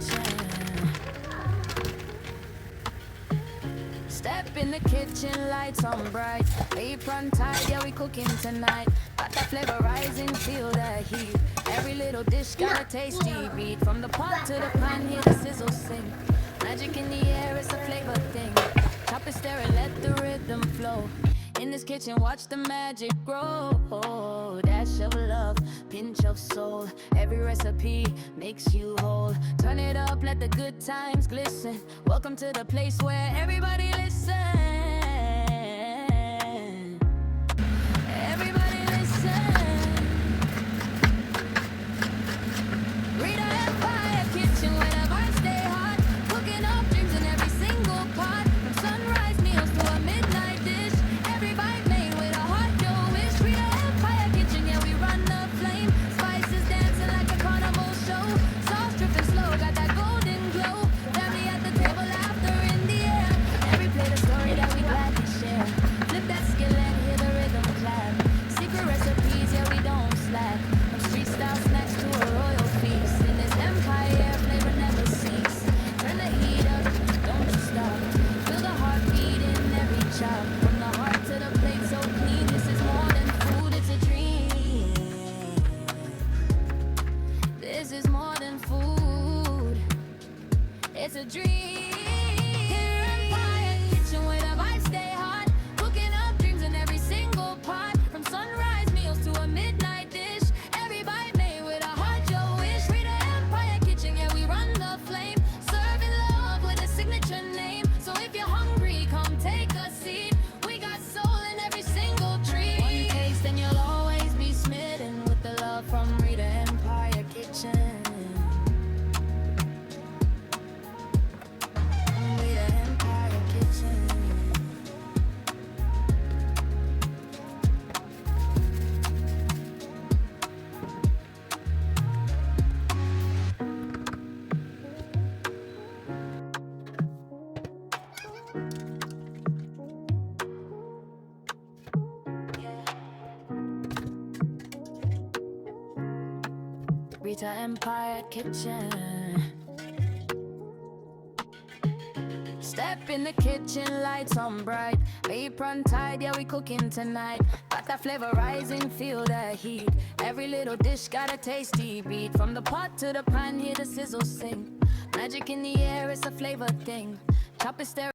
kitchen. Step in the kitchen, lights on bright, apron tight, yeah we cooking tonight. Got that flavor rising, feel that heat. Every little dish got a tasty beat. From the pot to the pan, hear the sizzle sing. Magic in the air, it's a flavor thing. Chop it, stir it, let the rhythm flow. In this kitchen, watch the magic grow. Dash of love, pinch of soul. Every recipe makes you whole. Turn it up, let the good times glisten. Welcome to the place where everybody listen. Everybody listen. Rita Empire Kitchen, where the vibes stay hot. Cooking up dreams in every single pot. From sunrise meals to a midnight dish. Every bite made with a heart you wish. Rita Empire Kitchen, yeah we run the flame. Spices dancing like a carnival show. Sauce dripping slow, got that golden glow. Family at the table, laughter in the air. Every plate a story that we gladly share. Flip that skillet, hear the rhythm clap. Secret recipes, yeah we don't slack. From street style snacks to a royal feast. In this empire, flavor never cease. Turn the heat up, don't you stop. Feel the heartbeat in every chop. From the heart to the plate, so clean. This is more than food, it's a dream. This is more than food, it's a dream. Here Empire Kitchen, where the vibes stay hot. Cooking up dreams in every single pot. From sunrise meals to a midnight dish. Every bite made with a heart you wish. Rita Empire Kitchen, yeah we run the flame. Serving love with a signature name. So if you're hungry, come take a seat. We got soul in every single treat. One taste and you'll always be smitten with the love from Rita Empire Kitchen. Rita Empire Kitchen. Rita Empire Kitchen. Step in the kitchen, lights on bright, apron tight, yeah we cooking tonight. Got that flavor rising, feel that heat. Every little dish got a tasty beat. From the pot to the pan, hear the sizzle sing. Magic in the air, it's a flavor thing. Chop it, stir